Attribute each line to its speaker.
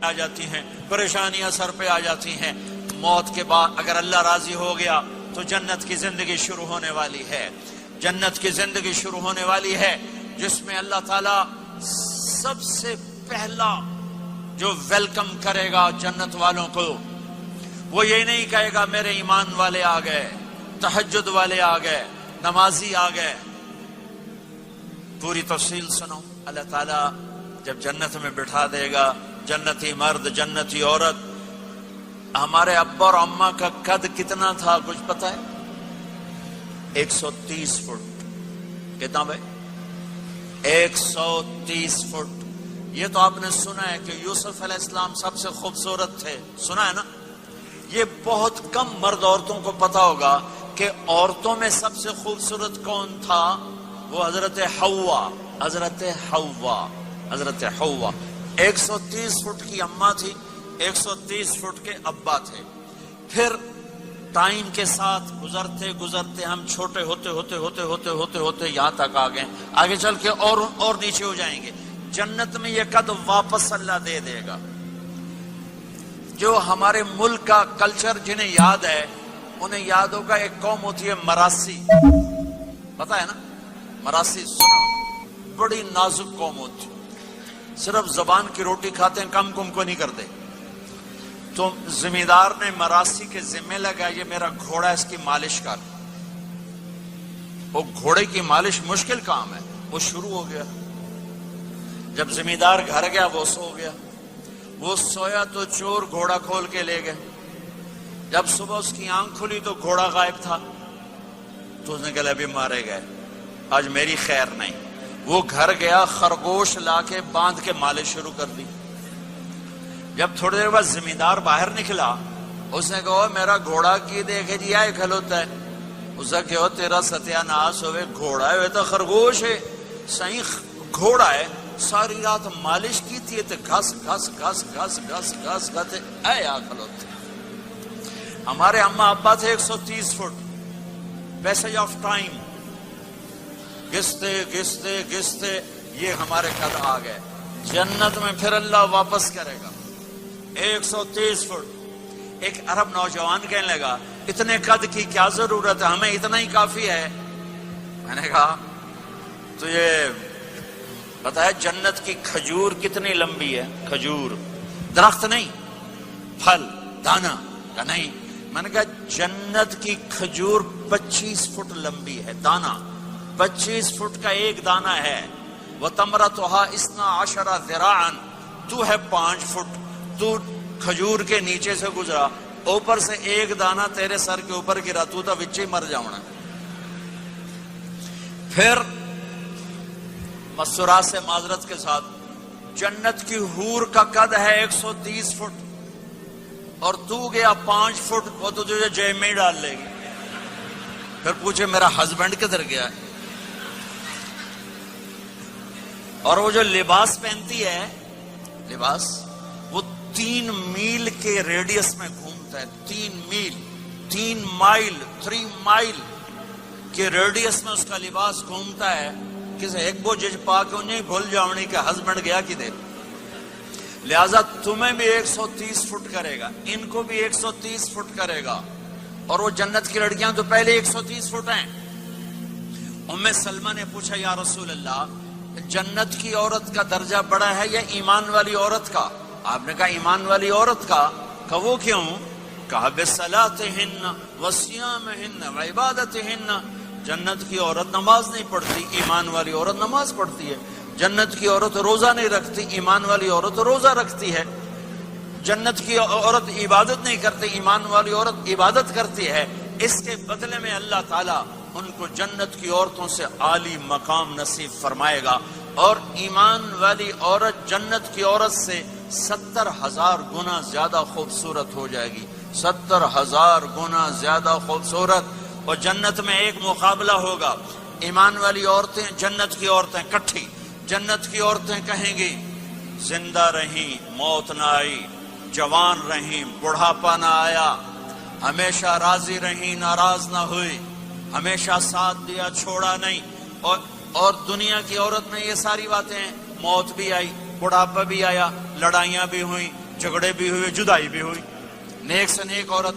Speaker 1: آ جاتی ہیں، پریشانیاں سر پہ آ جاتی ہیں. موت کے بعد اگر اللہ راضی ہو گیا تو جنت کی زندگی شروع ہونے والی ہے. جنت کی زندگی شروع ہونے والی ہے جس میں اللہ تعالیٰ سب سے پہلا جو ویلکم کرے گا جنت والوں کو، وہ یہ نہیں کہے گا میرے ایمان والے آ گئے، تہجد والے آ گئے، نمازی آ گئے. پوری تفصیل سنو. اللہ تعالیٰ جب جنت میں بٹھا دے گا جنتی مرد جنتی عورت. ہمارے ابا اور اماں کا قد کتنا تھا کچھ پتہ ہے؟ 130 فٹ. کتنا بھائی؟ 130 فٹ. یہ تو آپ نے سنا ہے کہ یوسف علیہ السلام سب سے خوبصورت تھے، سنا ہے نا؟ یہ بہت کم مرد عورتوں کو پتا ہوگا کہ عورتوں میں سب سے خوبصورت کون تھا. وہ حضرت حوا. حضرت حوا. حضرت حوا 130 فٹ کی اماں تھی، 130 فٹ کے ابا تھے. پھر ٹائم کے ساتھ گزرتے گزرتے ہم چھوٹے ہوتے ہوتے ہوتے ہوتے ہوتے ہوتے یہاں تک آ گئے. آگے چل کے اور نیچے ہو جائیں گے. جنت میں یہ قد واپس اللہ دے دے گا. جو ہمارے ملک کا کلچر جنہیں یاد ہے انہیں یاد ہوگا ایک قوم ہوتی ہے مراسی. پتا ہے نا مراسی؟ سنا؟ بڑی نازک قوم ہوتی، صرف زبان کی روٹی کھاتے ہیں، کم کو نہیں کرتے. تو زمیندار نے مراسی کے ذمہ لگا یہ میرا گھوڑا اس کی مالش کر. وہ گھوڑے کی مالش مشکل کام ہے. وہ شروع ہو گیا. جب زمیندار گھر گیا وہ سو گیا. وہ سویا تو چور گھوڑا کھول کے لے گئے. جب صبح اس کی آنکھ کھلی تو گھوڑا غائب تھا. تو اس نے کہا ابھی مارے گئے، آج میری خیر نہیں. وہ گھر گیا، خرگوش لا کے باندھ کے مالش شروع کر دی. جب تھوڑی دیر بعد زمیندار باہر نکلا، اس نے کہا میرا گھوڑا کی دیکھے جی آئے کھلوتا ہے. اس نے کہا تیرا ستیہ ناس ہوئے، گھوڑا ہے تو خرگوش ہے، صحیح گھوڑا ہے. ساری رات مالش کی تھی تو گھس گھس گھس گھس گھس گھس گھس اے آ کھلوتے. ہمارے اماں ابا تھے 130 فٹ. پیسج آف ٹائم گھستے گھستے گھستے یہ ہمارے قد آ گئے. جنت میں پھر اللہ واپس کرے گا 130 فٹ. ایک عرب نوجوان کہنے لگا اتنے قد کی کیا ضرورت ہے، ہمیں اتنا ہی کافی ہے. میں نے کہا تو یہ پتا ہے جنت کی کھجور کتنی لمبی ہے؟ کھجور درخت نہیں، پھل دانا کا نہیں. میں نے کہا جنت کی کھجور 25 فٹ لمبی ہے. دانا 25 فٹ کا ایک دانا ہے. وَتَمْرَتُهَا 12 ذِرَاعًا. تو ہے 5 فٹ. تو کھجور کے نیچے سے گزرا، اوپر سے ایک دانا تیرے سر کے اوپر گرا، تو تا وچے مر جاؤنا. پھر مسرات سے معذرت کے ساتھ جنت کی حور کا قد ہے 130 فٹ اور تو گیا 5 فٹ. وہ تو تجھے جیب میں ہی ڈال لے گی. پھر پوچھے میرا ہسبینڈ کدھر گیا ہے؟ اور وہ جو لباس پہنتی ہے، لباس وہ 3 میل کے ریڈیس میں گھومتا ہے. 3 مائل کے ریڈیس میں اس کا لباس گھومتا ہے. کسی ایک بوجھ پا کے انہیں بھول جاؤنی کہ ہسبینڈ گیا کدھر. لہذا تمہیں بھی 130 فٹ کرے گا، ان کو بھی 130 فٹ کرے گا. اور وہ جنت کی لڑکیاں تو پہلے 130 فٹ ہیں. ام سلمہ نے پوچھا یا رسول اللہ جنت کی عورت کا درجہ بڑا ہے یا ایمان والی عورت کا؟ آپ نے کہا ایمان والی عورت کا. کہ وہ کیوں؟ کہا بصلاتہن وصیامہن وعبادتہن. جنت کی عورت نماز نہیں پڑھتی، ایمان والی عورت نماز پڑھتی ہے. جنت کی عورت روزہ نہیں رکھتی، ایمان والی عورت روزہ رکھتی ہے. جنت کی عورت عبادت نہیں کرتی، ایمان والی عورت عبادت کرتی ہے. اس کے بدلے میں اللہ تعالیٰ ان کو جنت کی عورتوں سے عالی مقام نصیب فرمائے گا. اور ایمان والی عورت جنت کی عورت سے 70,000 گنا زیادہ خوبصورت ہو جائے گی. 70,000 گنا زیادہ خوبصورت. اور جنت میں ایک مقابلہ ہوگا. ایمان والی عورتیں، جنت کی عورتیں کٹھی. جنت کی عورتیں کہیں گی زندہ رہیں، موت نہ آئی، جوان رہیں، بڑھاپا نہ آیا، ہمیشہ راضی رہیں، ناراض نہ ہوئی، ہمیشہ ساتھ دیا، چھوڑا نہیں. اور دنیا کی عورت میں یہ ساری باتیں ہیں، موت بھی آئی، بڑھاپا بھی آیا، لڑائیاں بھی ہوئیں، جھگڑے بھی ہوئے, جدائی بھی ہوئی, نیک سے نیک عورت